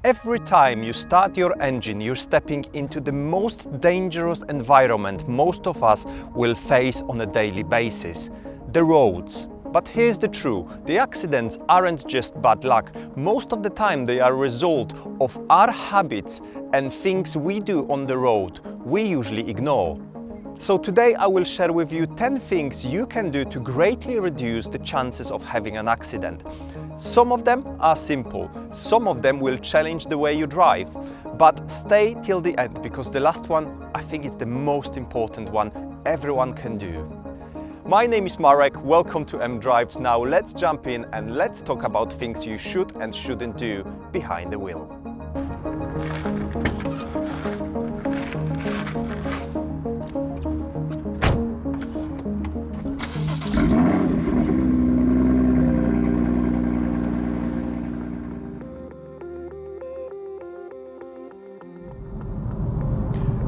Every time you start your engine, you're stepping into the most dangerous environment most of us will face on a daily basis: the roads. But here's the truth: the accidents aren't just bad luck. Most of the time they are a result of our habits and things we do on the road we usually ignore. So today I will share with you 10 things you can do to greatly reduce the chances of having an accident. Some of them are simple, some of them will challenge the way you drive, but stay till the end because the last one, I think, is the most important one everyone can do. My name is Marek, welcome to MDrives. Now let's jump in and let's talk about things you should and shouldn't do behind the wheel.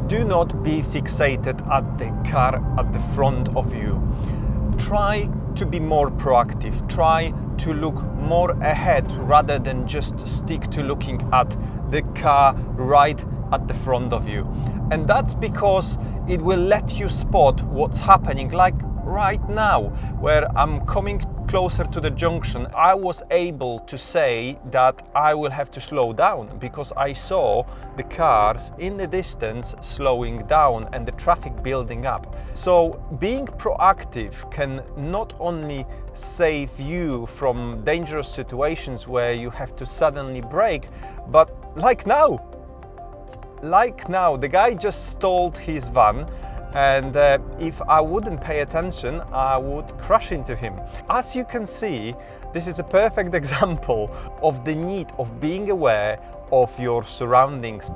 Do not be fixated at the car at the front of you. Try to be more proactive. Try to look more ahead rather than just stick to looking at the car right at the front of you. And that's because it will let you spot what's happening. Like right now, where I'm coming closer to the junction, I was able to say that I will have to slow down because I saw the cars in the distance slowing down and the traffic building up. So being proactive can not only save you from dangerous situations where you have to suddenly brake, but like now, the guy just stalled his van, and if I wouldn't pay attention, I would crash into him. As you can see, this is a perfect example of the need of being aware of your surroundings.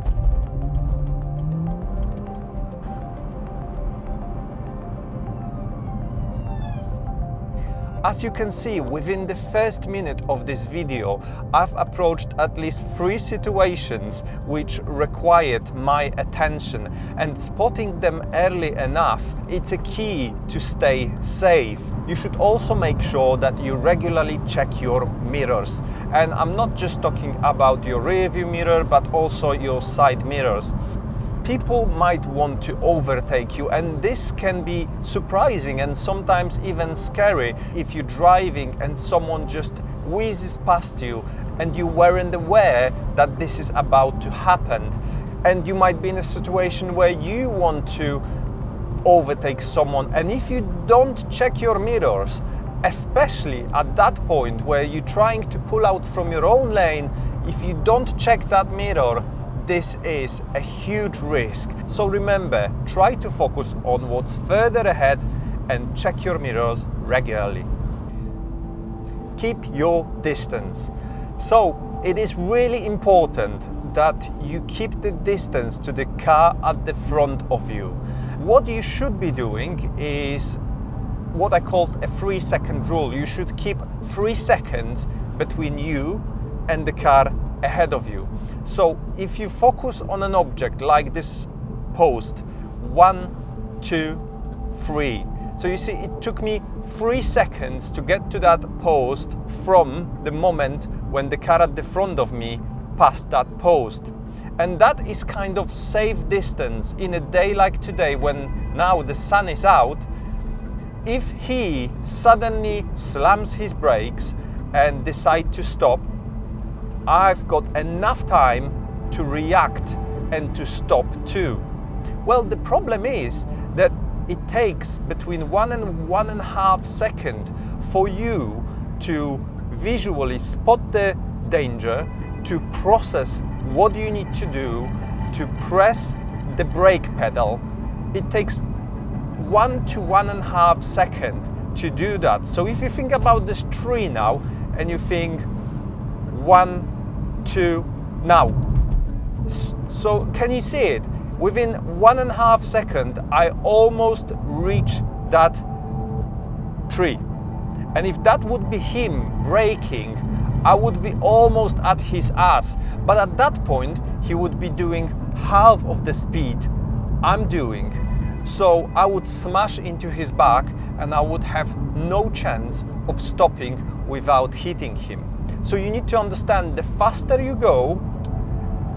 As you can see, within the first minute of this video, I've approached at least 3 situations which required my attention, and spotting them early enough, it's a key to stay safe. You should also make sure that you regularly check your mirrors. And I'm not just talking about your rear view mirror, but also your side mirrors. People might want to overtake you, and this can be surprising and sometimes even scary if you're driving and someone just whizzes past you and you weren't aware that this is about to happen. And you might be in a situation where you want to overtake someone, and if you don't check your mirrors, especially at that point where you're trying to pull out from your own lane, if you don't check that mirror, this is a huge risk. So remember, try to focus on what's further ahead and check your mirrors regularly. Keep your distance. So it is really important that you keep the distance to the car at the front of you. What you should be doing is what I call a 3-second rule. You should keep 3 seconds between you and the car ahead of you. So if you focus on an object like this post, 1, 2, 3. So you see, it took me 3 seconds to get to that post from the moment when the car at the front of me passed that post. And that is kind of safe distance in a day like today when now the sun is out. If he suddenly slams his brakes and decides to stop, I've got enough time to react and to stop too. Well, the problem is that it takes between 1 and 1.5 seconds for you to visually spot the danger, to process what you need to do, to press the brake pedal. It takes 1 to 1.5 seconds to do that. So if you think about this tree now and you think 1, 2, now. So can you see it? Within 1.5 seconds, I almost reach that tree. And if that would be him braking, I would be almost at his ass. But at that point, he would be doing half of the speed I'm doing. So I would smash into his back and I would have no chance of stopping without hitting him. So you need to understand, the faster you go,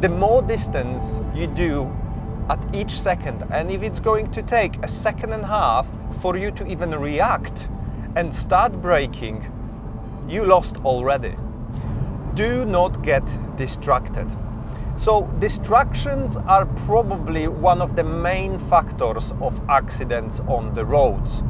The more distance you do at each second, and if it's going to take a second and a half for you to even react and start braking, you lost already. Do not get distracted. So distractions are probably one of the main factors of accidents on the roads.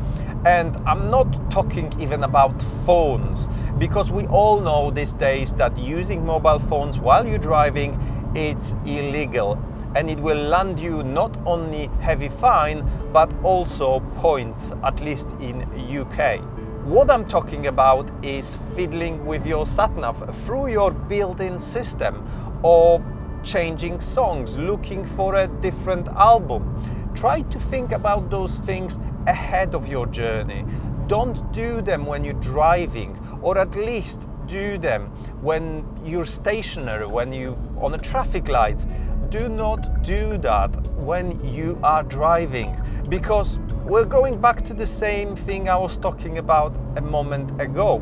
And I'm not talking even about phones, because we all know these days that using mobile phones while you're driving, it's illegal, and it will land you not only heavy fine, but also points, at least in UK. What I'm talking about is fiddling with your sat-nav through your built-in system, or changing songs, looking for a different album. Try to think about those things ahead of your journey. Don't do them when you're driving, or at least do them when you're stationary, when you're on the traffic lights. Do not do that when you are driving, because we're going back to the same thing I was talking about a moment ago.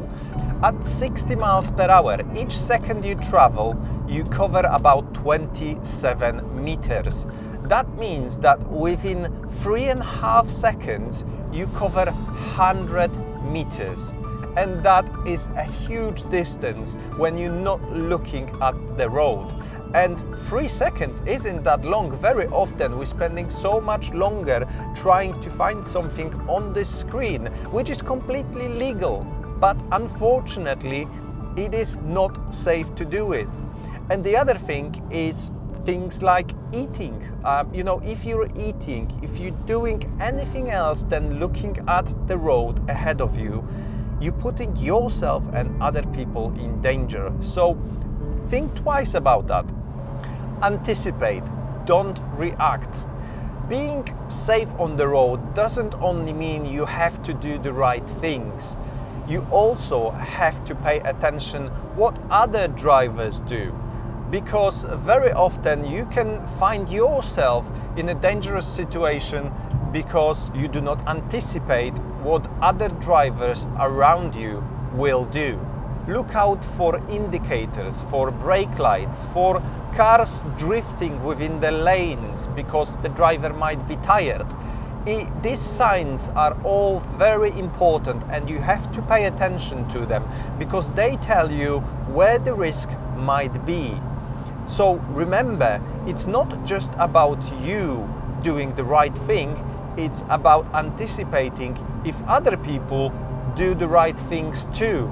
At 60 miles per hour, each second you travel, you cover about 27 meters. That means that within 3.5 seconds, you cover 100 meters. And that is a huge distance when you're not looking at the road. And 3 seconds isn't that long. Very often we're spending so much longer trying to find something on the screen, which is completely legal. But unfortunately, it is not safe to do it. And the other thing is things like eating. If you're eating, if you're doing anything else than looking at the road ahead of you, you're putting yourself and other people in danger. So think twice about that. Anticipate, don't react. Being safe on the road doesn't only mean you have to do the right things. You also have to pay attention what other drivers do, because very often you can find yourself in a dangerous situation because you do not anticipate what other drivers around you will do. Look out for indicators, for brake lights, for cars drifting within the lanes because the driver might be tired. These signs are all very important, and you have to pay attention to them because they tell you where the risk might be. So remember, it's not just about you doing the right thing, it's about anticipating if other people do the right things too.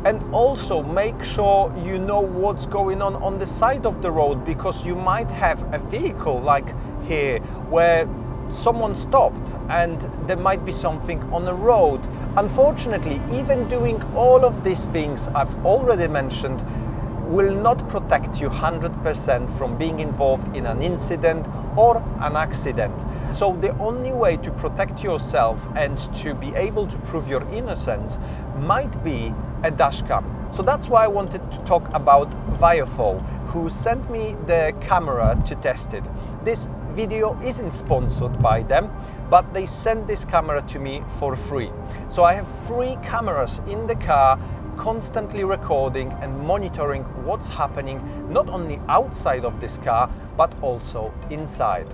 And also make sure you know what's going on the side of the road, because you might have a vehicle like here where someone stopped and there might be something on the road. Unfortunately, even doing all of these things I've already mentioned will not protect you 100% from being involved in an incident or an accident. So the only way to protect yourself and to be able to prove your innocence might be a dash cam. So that's why I wanted to talk about Viafo, who sent me the camera to test it. This video isn't sponsored by them, but they sent this camera to me for free. So I have 3 cameras in the car, constantly recording and monitoring what's happening not only outside of this car but also inside.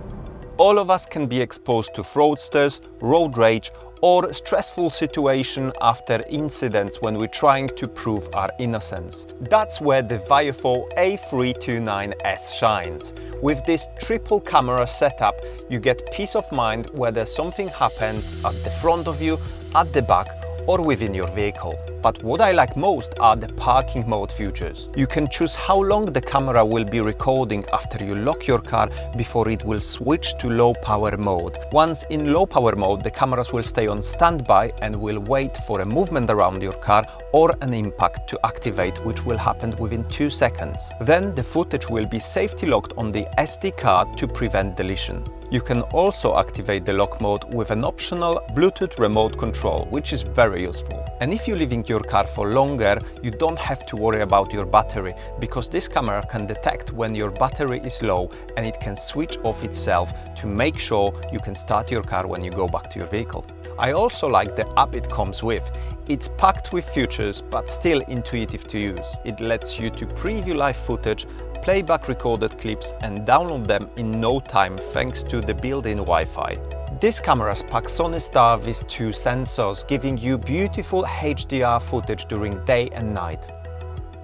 All of us can be exposed to fraudsters, road rage, or stressful situation after incidents when we're trying to prove our innocence. That's where the Viafo A329S shines. With this triple camera setup, you get peace of mind whether something happens at the front of you, at the back, or within your vehicle. But what I like most are the parking mode features. You can choose how long the camera will be recording after you lock your car before it will switch to low power mode. Once in low power mode, the cameras will stay on standby and will wait for a movement around your car or an impact to activate, which will happen within 2 seconds. Then the footage will be safety locked on the SD card to prevent deletion. You can also activate the lock mode with an optional Bluetooth remote control, which is very useful. And if you're leaving your car for longer, you don't have to worry about your battery, because this camera can detect when your battery is low and it can switch off itself to make sure you can start your car when you go back to your vehicle. I also like the app it comes with. It's packed with features but still intuitive to use. It lets you to preview live footage, play back recorded clips and download them in no time thanks to the built-in Wi-Fi. This camera packs Sony Star with 2 sensors, giving you beautiful HDR footage during day and night.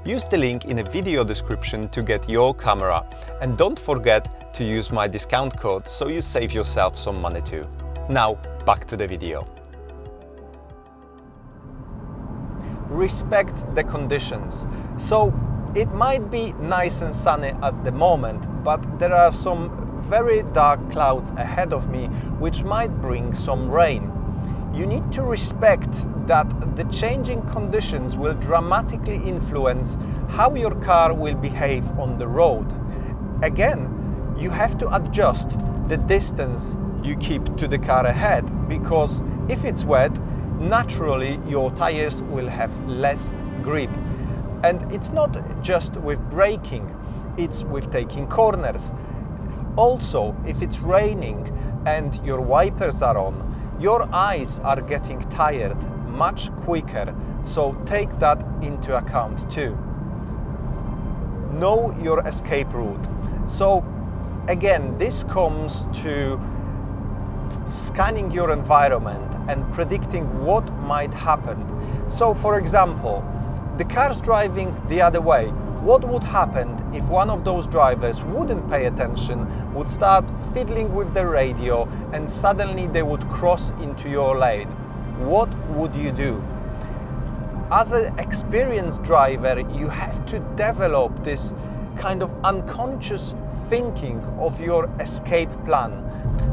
Use the link in the video description to get your camera, and don't forget to use my discount code so you save yourself some money too. Now, back to the video. Respect the conditions. So, it might be nice and sunny at the moment, but there are some very dark clouds ahead of me which might bring some rain. You need to respect that the changing conditions will dramatically influence how your car will behave on the road. Again, you have to adjust the distance you keep to the car ahead, because if it's wet, naturally your tires will have less grip. And it's not just with braking, it's with taking corners. Also, if it's raining and your wipers are on, your eyes are getting tired much quicker, so take that into account too. Know your escape route. So again, this comes to scanning your environment and predicting what might happen. So for example, the car's driving the other way. What would happen if one of those drivers wouldn't pay attention, would start fiddling with the radio, and suddenly they would cross into your lane? What would you do? As an experienced driver, you have to develop this kind of unconscious thinking of your escape plan.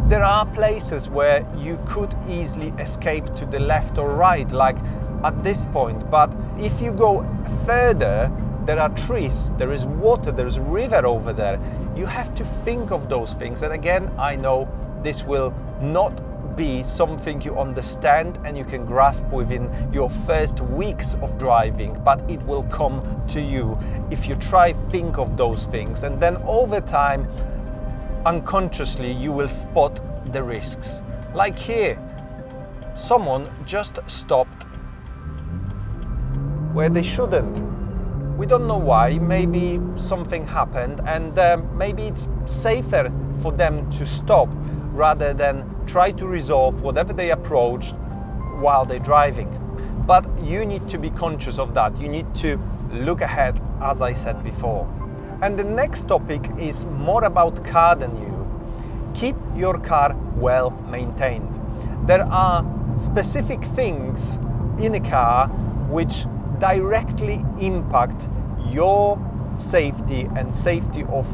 There are places where you could easily escape to the left or right, like at this point, but if you go further, there are trees, there is water, there is a river over there. You have to think of those things. And again, I know this will not be something you understand and you can grasp within your first weeks of driving, but it will come to you if you try think of those things. And then over time, unconsciously, you will spot the risks. Like here, someone just stopped where they shouldn't. We don't know why, maybe something happened, and maybe it's safer for them to stop rather than try to resolve whatever they approached while they're driving. But you need to be conscious of that. You need to look ahead, as I said before. And the next topic is more about car than you. Keep your car well maintained. There are specific things in a car which directly impact your safety and safety of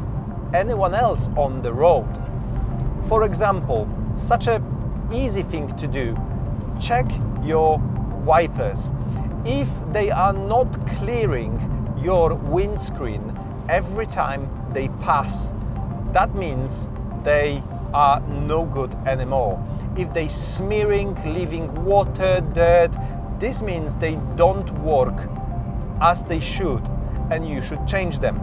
anyone else on the road. For example, such an easy thing to do, check your wipers. If they are not clearing your windscreen every time they pass, that means they are no good anymore. If they smearing, leaving water, dirt, this means they don't work as they should, and you should change them.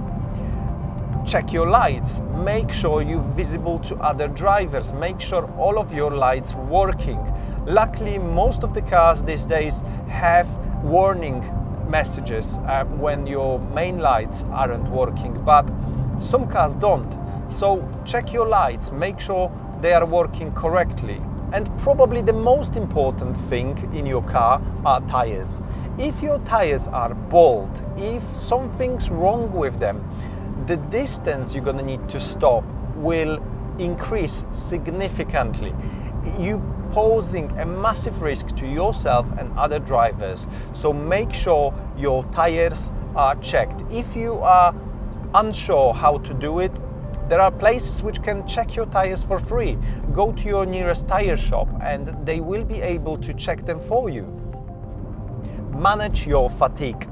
Check your lights. Make sure you're visible to other drivers. Make sure all of your lights working. Luckily, most of the cars these days have warning messages when your main lights aren't working, but some cars don't. So check your lights, make sure they are working correctly. And probably the most important thing in your car are tires. If your tires are bald, if something's wrong with them, the distance you're gonna need to stop will increase significantly. You posing a massive risk to yourself and other drivers. So make sure your tires are checked. If you are unsure how to do it, there are places which can check your tires for free. Go to your nearest tire shop and they will be able to check them for you. Manage your fatigue.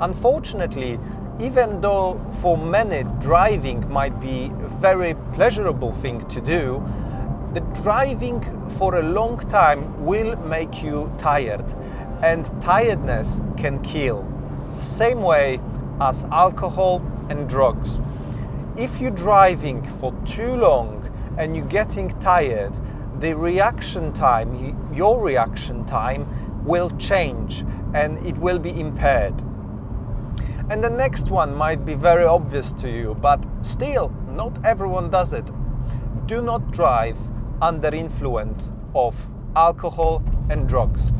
Unfortunately, even though for many driving might be a very pleasurable thing to do, the driving for a long time will make you tired, and tiredness can kill. Same way as alcohol and drugs. If you're driving for too long and you're getting tired, the reaction time, your reaction time will change and it will be impaired. And the next one might be very obvious to you, but still, not everyone does it. Do not drive under influence of alcohol and drugs.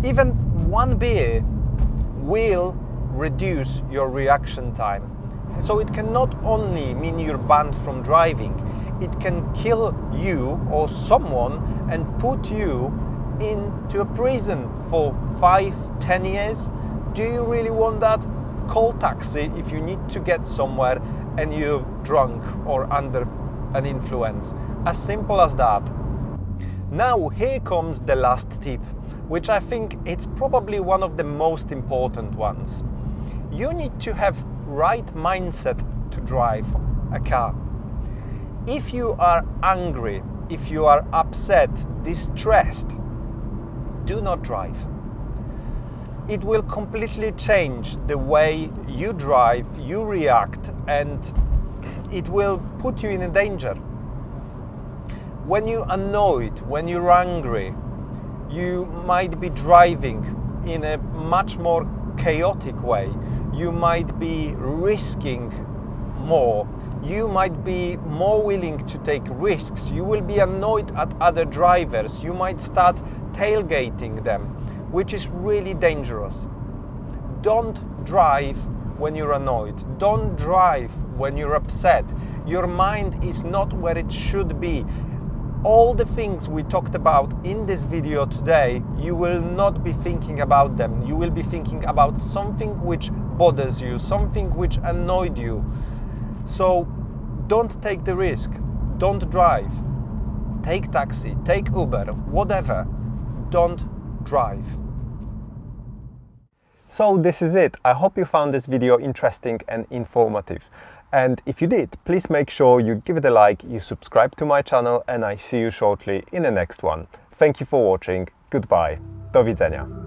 Even one beer will reduce your reaction time. So it can not only mean you're banned from driving, it can kill you or someone and put you into a prison for 5-10 years. Do you really want that? Call taxi if you need to get somewhere and you're drunk or under an influence. As simple as that. Now here comes the last tip, which I think it's probably one of the most important ones. You need to have right mindset to drive a car. If you are angry, if you are upset, distressed, do not drive. It will completely change the way you drive, you react, and it will put you in a danger. When you're annoyed, when you're angry, you might be driving in a much more chaotic way. You might be risking more. You might be more willing to take risks. You will be annoyed at other drivers. You might start tailgating them, which is really dangerous. Don't drive when you're annoyed. Don't drive when you're upset. Your mind is not where it should be. All the things we talked about in this video today, you will not be thinking about them. You will be thinking about something which bothers you, something which annoyed you. So don't take the risk. Don't drive. Take taxi, take Uber, whatever. Don't drive. So this is it. I hope you found this video interesting and informative. And if you did, please make sure you give it a like, you subscribe to my channel, and I see you shortly in the next one. Thank you for watching. Goodbye. Do widzenia.